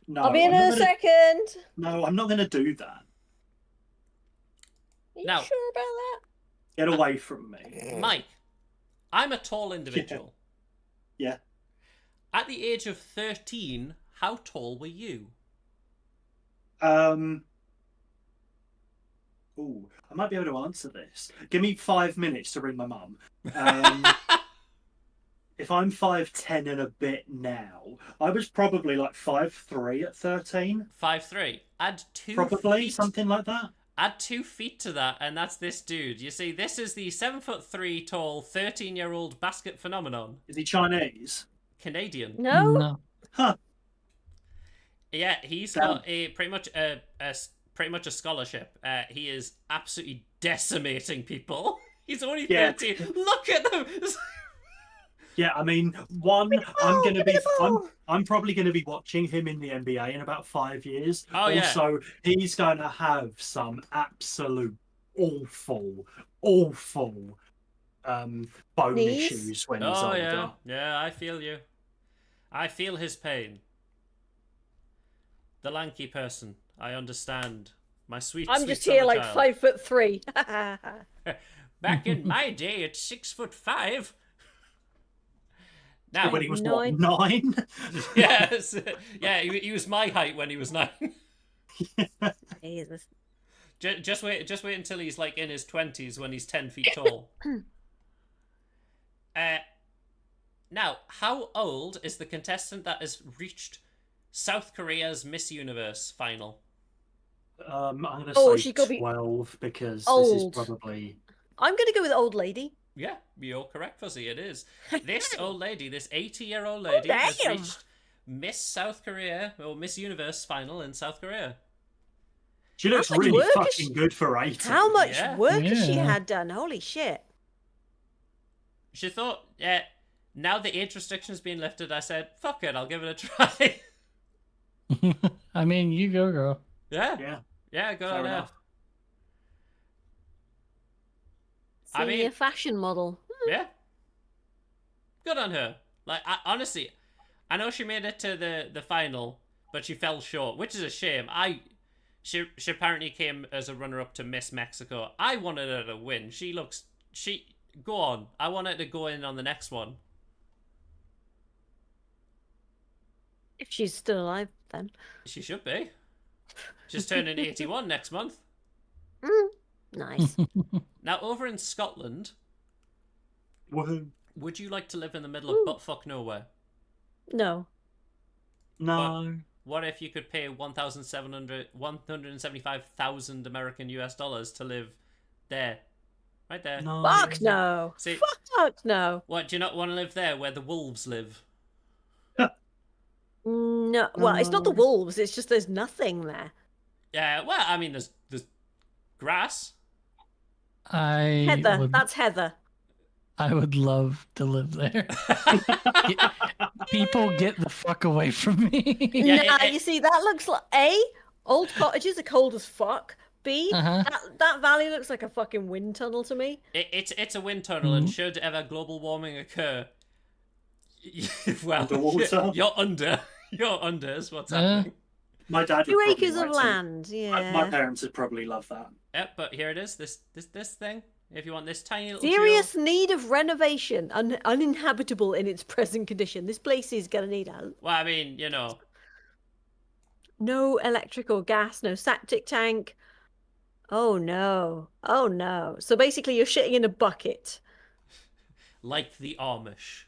No, I'll be in I'm a not gonna- second. No, I'm not going to do that. Are you Now- sure about that? Get away from me. Mike, I'm a tall individual. Yeah. At the age of 13, how tall were you? Ooh, I might be able to answer this. Give me 5 minutes to ring my mum. If I'm 5'10" and a bit now, I was probably like 5'3" at 13. 5'3". Add 2 Probably feet. something like that. Add 2 feet to that, and that's this dude. You see, this is the 7'3" tall, 13-year-old basket phenomenon. Is he Chinese? Canadian. No? No. Huh. Yeah, he's Damn. got a pretty much a scholarship. He is absolutely decimating people. He's only Yeah. 13. Look at them. Yeah, I mean, I'm going to be. beautiful. I'm probably going to be watching him in the NBA in about 5 years. Oh, yeah. Also, he's going to have some absolute awful bone Knees? issues when he's Oh older. yeah, yeah. I feel you. I feel his pain. The lanky person. I understand. My sweet. I'm sweet just here summer like child. 5'3". Back in my day, at 6'5". Now, When he was No, what, 9? yes, yeah, he was my height when he was 9. Jesus. Just wait until he's like in his 20s when he's 10 feet tall. Now, how old is the contestant that has reached South Korea's Miss Universe final? I'm going to Oh, say she's gotta be 12 because this is old. probably. I'm gonna go with old lady. Yeah, you're correct, Fuzzy. It is. This old lady, this 80-year-old lady, has damn. reached Miss South Korea, or Miss Universe final in South Korea. She looks much really work is fucking good for 80. How much Yeah. work has she Yeah. had done? Holy shit. She thought, now the age restriction's been lifted, I said, fuck it, I'll give it a try. I mean, you go, girl. Yeah, Yeah, good fair on her. enough. I Senior mean- fashion model. Yeah. Good on her. Like, honestly, I know she made it to the final, but she fell short, which is a shame. She apparently came as a runner-up to Miss Mexico. I wanted her to win. Go on. I want her to go in on the next one. If she's still alive, then. She should be. She's turning 81 next month. Nice. Now, over in Scotland, Woohoo. would you like to live in the middle of buttfuck nowhere? No. No. What if you could pay 175,000 American US dollars to live there? Right there. No. Fuck no. See- Fuck no. What, do you not want to live there where the wolves live? No. Well, it's not the No. wolves. It's just there's nothing there. Yeah, well, I mean, there's grass. Heather. That's Heather. I would love to live there. People get the fuck away from me. Yeah, nah, it- you see, that looks like A, old cottages are cold as fuck. B, Uh-huh. that valley looks like a fucking wind tunnel to me. It's a wind tunnel, and should ever global warming occur, well, Underwater? you're under. You're under is what's Yeah. happening. My dad would 2 probably acres like of to. land, My yeah. parents would probably love that. Yep, but here it is. This thing. If you want this tiny little Serious need of renovation, uninhabitable in its present condition. This place is gonna need Well, I mean, you know, no electric or gas, no septic tank. Oh no. Oh no. So basically you're shitting in a bucket. like the Amish.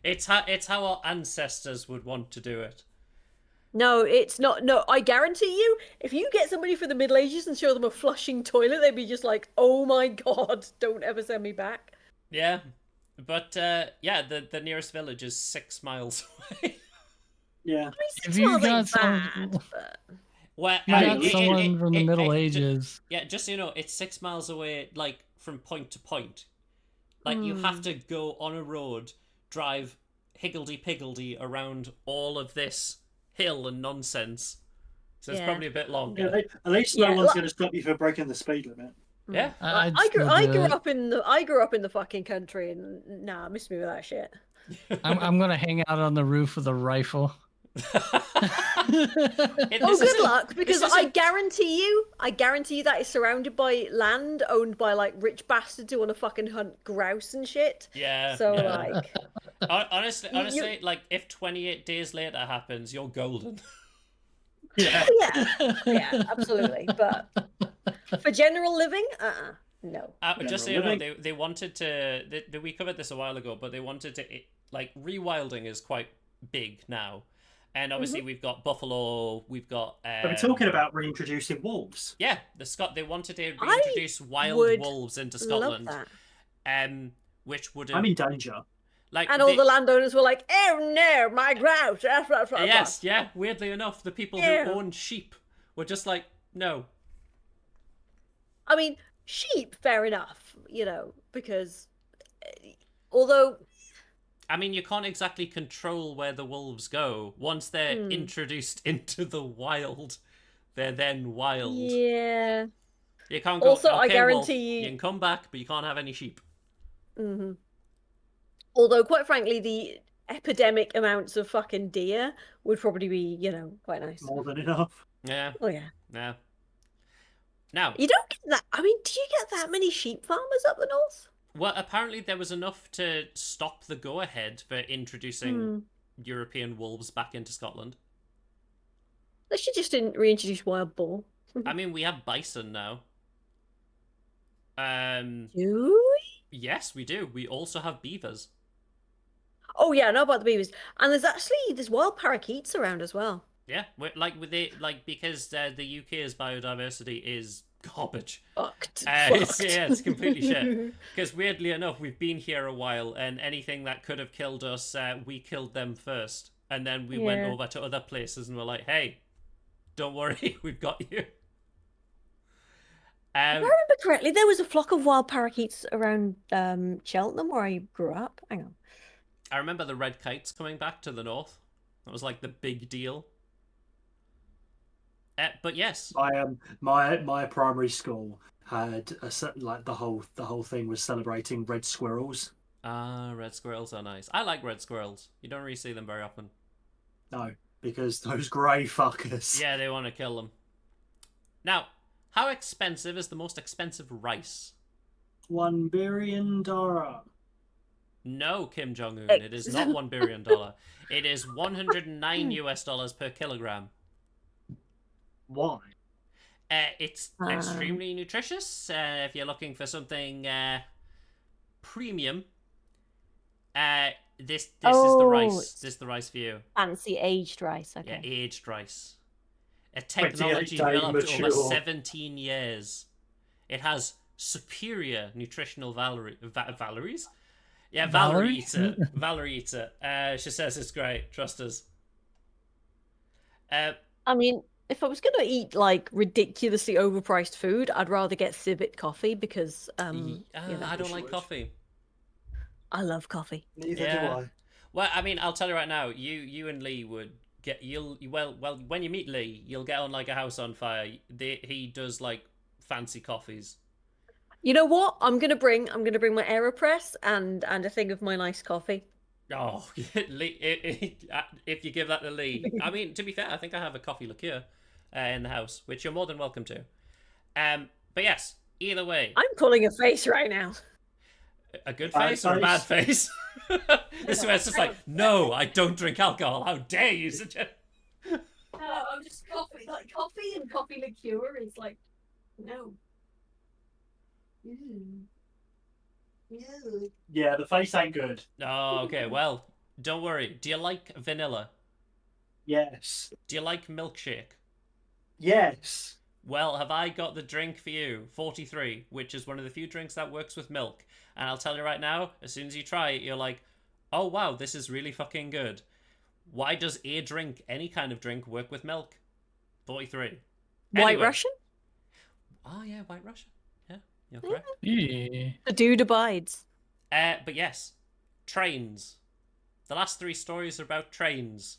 It's how our ancestors would want to do it. No, it's not. No, I guarantee you, if you get somebody from the Middle Ages and show them a flushing toilet, they'd be just like, oh my god, don't ever send me back. Yeah, but yeah, the nearest village is 6 miles away. Yeah. I mean, If 6 you miles got ain't some- bad, but... Well, You I got mean, someone from the Middle ju- Ages. Yeah, just so you know, it's 6 miles away, like from point to point. Like you have to go on a road, drive higgledy-piggledy around all of this hill and nonsense. So it's Yeah. probably a bit Yeah, longer. at least Yeah, no one's well- going to stop you for breaking the speed limit. Yeah. I'd I grew still do it. up in the fucking country, and nah, miss me with that shit. I'm gonna hang out on the roof with a rifle. It- Oh, this good isn't- luck, because this I isn't- guarantee you that is surrounded by land owned by like rich bastards who want to fucking hunt grouse and shit. Yeah. So yeah. like, Honestly, like if 28 days later happens, you're golden. Yeah. yeah, absolutely. But for general living, no. Just so General you know, living. they wanted to. We covered this a while ago, but they wanted to like rewilding is quite big now, and obviously we've got buffalo, we've got. But we're talking about reintroducing wolves. Yeah, they wanted to I reintroduce wild would wolves into Love Scotland, that. which would I'm in danger. like And all the landowners were like, "Oh no, my grouse!" yes, yeah. Weirdly enough, the people Yeah. who own sheep were just like, no. I mean, sheep, fair enough, because although I mean, you can't exactly control where the wolves go. Once they're introduced into the wild, they're then wild. yeah. You can't go, Also, I "Okay, guarantee wolf, you- you can come back, but you can't have any sheep." hmm Although, quite frankly, the epidemic amounts of fucking deer would probably be, quite nice. More than enough. Yeah, Oh yeah. yeah. Now, You don't get that. I mean, do you get that many sheep farmers up the north? Well, apparently there was enough to stop the go-ahead for introducing European wolves back into Scotland. They should just reintroduce wild boar. I mean, we have bison now. Do we? Yes, we do. We also have beavers. Oh yeah, I know about the beavers. And there's wild parakeets around as well. Yeah, because the UK's biodiversity is garbage. Fucked. It's completely shit. Because weirdly enough, we've been here a while, and anything that could have killed us, we killed them first, and then we went over to other places and were like, "Hey, don't worry, we've got you." If I remember correctly, there was a flock of wild parakeets around Cheltenham where I grew up. Hang on. I remember the red kites coming back to the north. That was like the big deal. But yes, my primary school had the whole thing was celebrating red squirrels. Red squirrels are nice. I like red squirrels. You don't really see them very often. No, because those grey fuckers. Yeah, they want to kill them. Now, how expensive is the most expensive rice? $1 billion. No, Kim Jong Un. It is not $1 billion. It is $109 per kilogram. Why? It's extremely nutritious. If you're looking for something premium, this is the rice. This is the rice for you. Fancy aged rice. Okay. Yeah, aged rice. A technology developed over 17 years. It has superior nutritional Valerie's. Yeah, Valerie eats it. Valerie eats it. She says it's great. Trust us. I mean, if I was going to eat like ridiculously overpriced food, I'd rather get Civet coffee because I don't like coffee. I love coffee. Neither do I. Well, I mean, I'll tell you right now. You and Lee would get when you meet Lee, you'll get on like a house on fire. He does like fancy coffees. You know what? I'm gonna bring my AeroPress and a thing of my nice coffee. Oh, Lee, if you give that to Lee. I mean, to be fair, I think I have a coffee liqueur in the house, which you're more than welcome to. But yes, either way. I'm pulling a face right now. A good face or a bad face? This is where it's just like, no, I don't drink alcohol. How dare you suggest? No, I'm just coffee. Like coffee and coffee liqueur is like, no. Yeah, the face ain't good. Oh, okay. Well, don't worry. Do you like vanilla? Yes. Do you like milkshake? Yes. Well, have I got the drink for you? 43, which is one of the few drinks that works with milk. And I'll tell you right now, as soon as you try it, you're like, oh wow, this is really fucking good. Why does a drink, any kind of drink, work with milk? 43. White Anyway. Russian? Oh yeah, White Russian. Yeah, you're correct. Yeah. The dude abides. But yes, trains. The last 3 stories are about trains.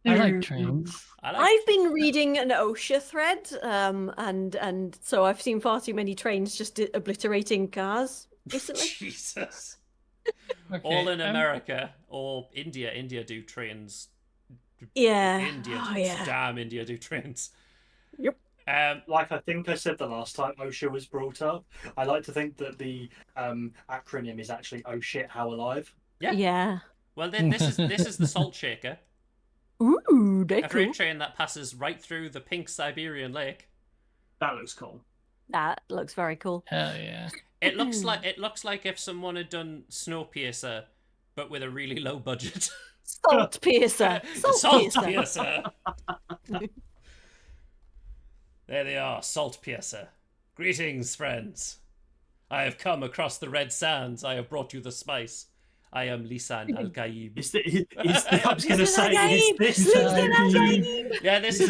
I like trains. I've been reading an OSHA thread, and so I've seen far too many trains just obliterating cars recently. Jesus. Okay, All in America or India. India do trains. Yeah. India. Oh, yeah. Damn, India do trains. Yep. Like I think I said the last time OSHA was brought up, I like to think that the acronym is actually Oh Shit, How Alive. Yeah. Yeah. Well, then this is the Salt Shaker, Ooh, they're a cool. freight train that passes right through the pink Siberian lake. That looks cool. That looks very cool. Hell yeah. It looks like if someone had done Snowpiercer, but with a really low budget. Salt piercer. Salt piercer. Piercer. There they are, Salt Piercer. Greetings, friends. I have come across the red sands. I have brought you the spice. I am Lisan Al Gaib. I was going to say, is this Yeah, this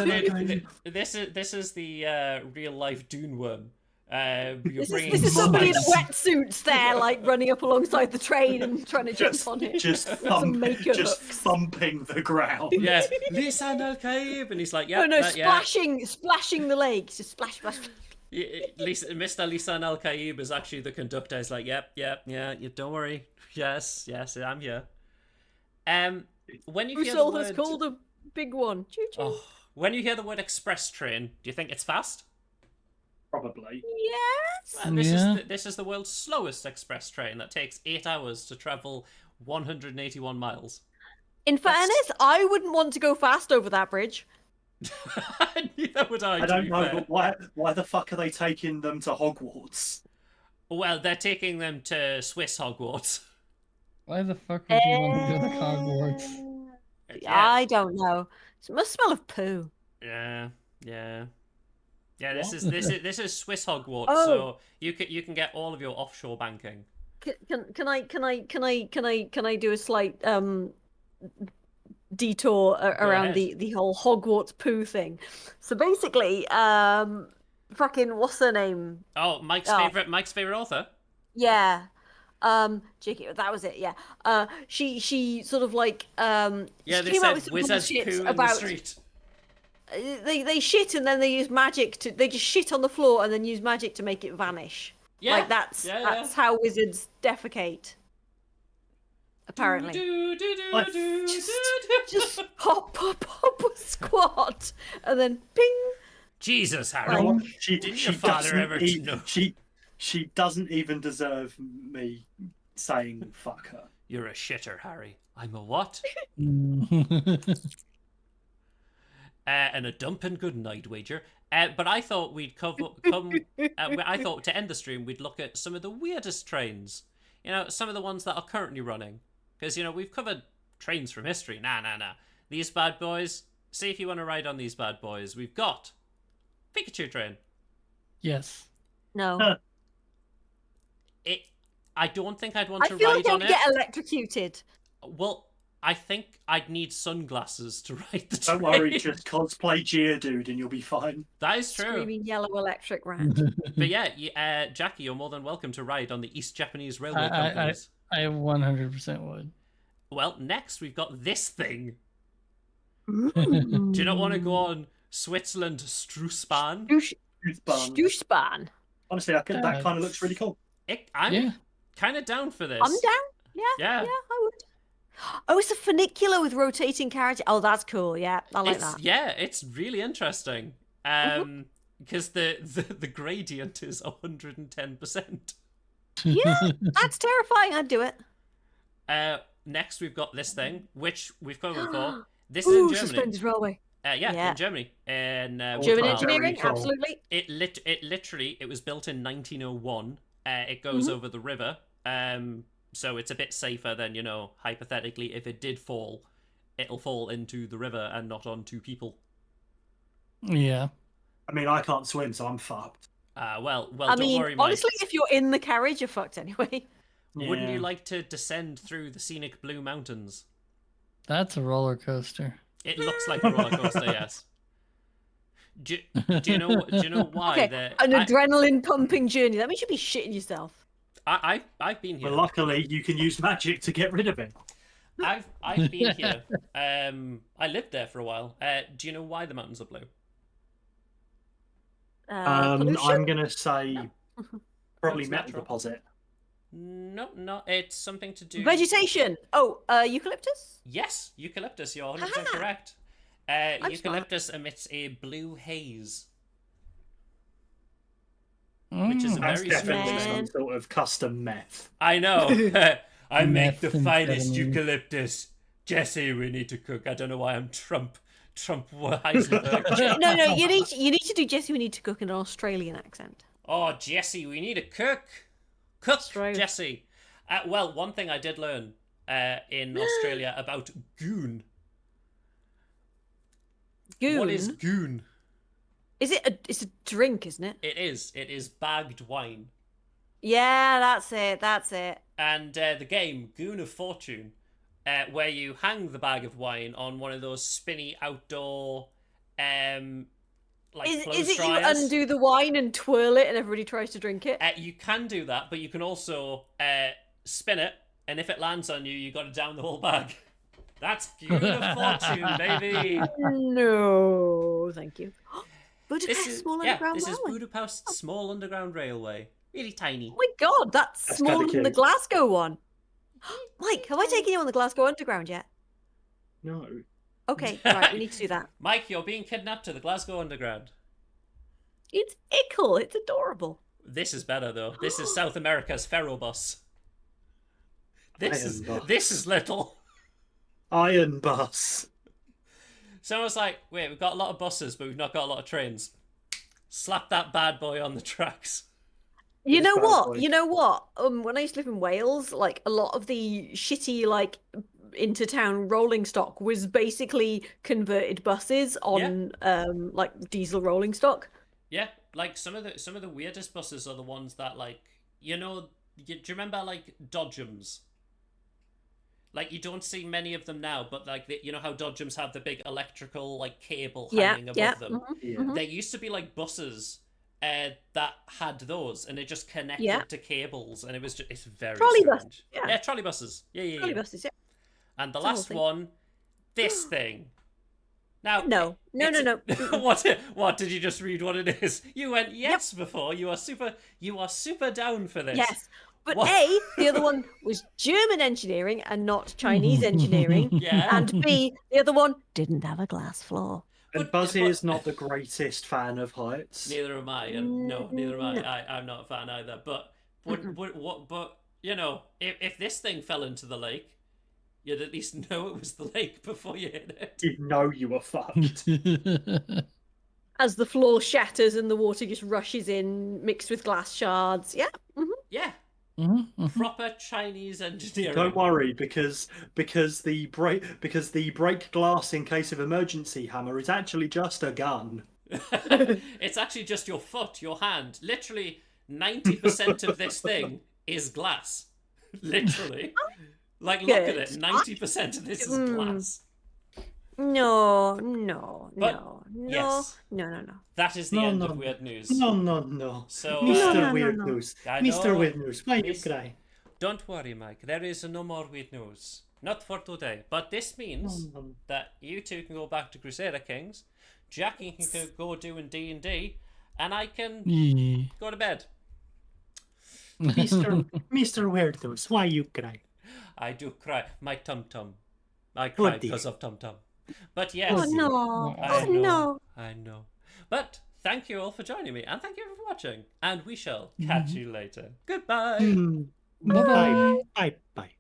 is the real life Dune worm. This is somebody in a wetsuits there, like running up alongside the train and trying to jump on it. just Some maker hooks. thumping the ground. Yeah, Lisan Al Gaib, and he's like, yeah, No, yeah. splashing the lake. Just splash, splash. Mr. Lisan Al Gaib is actually the conductor. He's like, yep, don't worry. Yes, I'm here. When you hear the Usul has word, called a big one. Choo-choo. when you hear the word express train, do you think it's fast? Probably. Yes. Well, Yeah. this is the world's slowest express train that takes 8 hours to travel 181 miles. In fairness, I wouldn't want to go fast over that bridge. Neither would I. I to don't be know, fair. but why the fuck are they taking them to Hogwarts? Well, they're taking them to Swiss Hogwarts. Why the fuck would you want to go to Hogwarts? Yeah. I don't know. It must smell of poo. Yeah. This What? this is Swiss Hogwarts, Oh. so you can get all of your offshore banking. Can I do a slight detour around ahead. the whole Hogwarts poo thing? So basically, fucking what's her name? Oh, Mike's Oh. favorite author. Yeah. J.K. That was it. Yeah. She sort of like Yeah, she they came out with said some wizards bullshit poo in the about street. they shit and then they use magic to they just shit on the floor and then use magic to make it vanish. Yeah, Like that's how wizards defecate. Apparently. Like, Just pop a squat and then ping. Jesus, You know Harry. what? Didn't your father ever know? She doesn't even deserve me saying fuck her. You're a shitter, Harry. I'm a what? And a dumping good night wager. But I thought we'd I thought to end the stream we'd look at some of the weirdest trains. You know, some of the ones that are currently running. Because, you know, we've covered trains from history. Nah. These bad boys. See if you want to ride on these bad boys. We've got Pikachu train. Yes. No. I don't think I'd want I to feel ride like on I'd it. get electrocuted. Well, I think I'd need sunglasses to ride the train. Don't worry, just cosplay Geodude and you'll be fine. That is true. Screaming yellow electric rat. But yeah, Jackie, you're more than welcome to ride on the East Japanese Railway Companies. I 100% would. Well, next we've got this thing. Do Do you not want to go on Switzerland Strussbahn? Stoospan. Honestly, that kind of looks really cool. I'm Yeah. kind of down for this. I'm down. Yeah. Yeah, I would. Oh, it's a funicular with rotating carriage. Oh, that's cool. Yeah, I like that. Yeah, it's really interesting. Because the gradient is 110%. Yeah, that's terrifying. I'd do it. Next, we've got this thing, which we've covered before. This is Ooh, in Germany. suspended railway. In Germany. And German wow. engineering, Very cool. absolutely. it literally it was built in 1901. It goes over the river. So it's a bit safer than, you know, hypothetically, if it did fall, it'll fall into the river and not onto people. Yeah. I mean, I can't swim, so I'm fucked. Well, I don't mean, worry, Mike. honestly, if you're in the carriage, you're fucked anyway. Wouldn't you Yeah. like to descend through the scenic Blue Mountains? That's a roller coaster. It looks like a roller coaster, yes. Do you know why? Okay, an adrenaline pumping journey. That means you'd be shitting yourself. I've been here. But luckily, you can use magic to get rid of it. I've been here. I lived there for a while. Do you know why the mountains are blue? Pollution? I'm gonna say probably It's metal natural. deposit. No, it's something to do. Vegetation. Oh, eucalyptus? Yes, eucalyptus. You're 100% Haha. correct. I'm Eucalyptus emits a blue haze, which is a That's very definitely strange thing. some sort of custom meth. I know. I make the finest Methamphetamine. eucalyptus. Jesse, we need to cook. I don't know why I'm Trump Heisenberg. No, you need to do Jesse. We need to cook in an Australian accent. Oh, Jesse, we need a cook. Cook, true. Jesse. Well, one thing I did learn in Australia about goon. Goon. What is goon? It's a drink, isn't it? It is bagged wine. Yeah, that's it. And the game Goon of Fortune, where you hang the bag of wine on one of those spinny outdoor, like Is clothes it you dryers. undo the wine and twirl it and everybody tries to drink it? You can do that, but you can also spin it, and if it lands on you, you got to down the whole bag. That's Goon of Fortune, baby. No, thank you. Budapest This is Small Underground this is Railway. Budapest Small Underground Railway. Really tiny. Oh my god, that's That's smaller kinda than the cute. Glasgow one. Mike, have I taken you on the Glasgow Underground yet? No. Okay, right, we need to do that. Mike, you're being kidnapped to the Glasgow Underground. It's ickle. It's adorable. This is better though. This is South America's Ferrobus. Iron bus. This is little. Iron bus. So I was like, wait, we've got a lot of buses, but we've not got a lot of trains. Slap that bad boy on the tracks. You It's know bad what? boy. You know what? When I used to live in Wales, like a lot of the shitty like intertown rolling stock was basically converted buses on like diesel rolling stock. Yeah, like some of the weirdest buses are the ones that like do you remember like Dodgems? Like you don't see many of them now, but like you know how Dodgems have the big electrical like cable hanging above them. Yeah. There used to be like buses that had those, and it just connected Yeah. to cables, and it's very Trolley strange. bus, yeah. Yeah, trolley buses. Yeah. Trolley buses, yeah. And the It's a whole last thing. one, this thing. Now, No. What did you just read? What it is? You went yes before. You are super down for this. Yes. But What? A, the other one was German engineering and not Chinese engineering. Yeah. And B, the other one didn't have a glass floor. And But- Buzzy but- is not the greatest fan of heights. Neither am I, and no, neither am I. I'm not a fan either. But you know, if this thing fell into the lake, you'd at least know it was the lake before you hit it. You know you were fucked. As the floor shatters and the water just rushes in, mixed with glass shards. Yeah. Yeah, proper Chinese engineering. Don't worry, because the break glass in case of emergency hammer is actually just a gun. It's actually just your foot, your hand. Literally, 90% of this thing is glass. Literally. Like, look at it. Good. 90% of this is glass. No. But, yes. No. That is the No, end no, of Weird News. No. So, Mr. no, Weird no. News. I Mr. know. Weird News, why you Miss- cry? Don't worry, Mike. There is no more Weird News. Not for today. But this means No. that you two can go back to Crusader Kings, Jackie can go doing D&D, and I can go to bed. Mr. Weird News, why you cry? I do cry. My tum-tum. I cry dear. because of tum-tum. But yes, Oh no. I Oh know, no. I know. But thank you all for joining me, and thank you for watching. And we shall catch you later. Goodbye. Bye. Bye. Bye.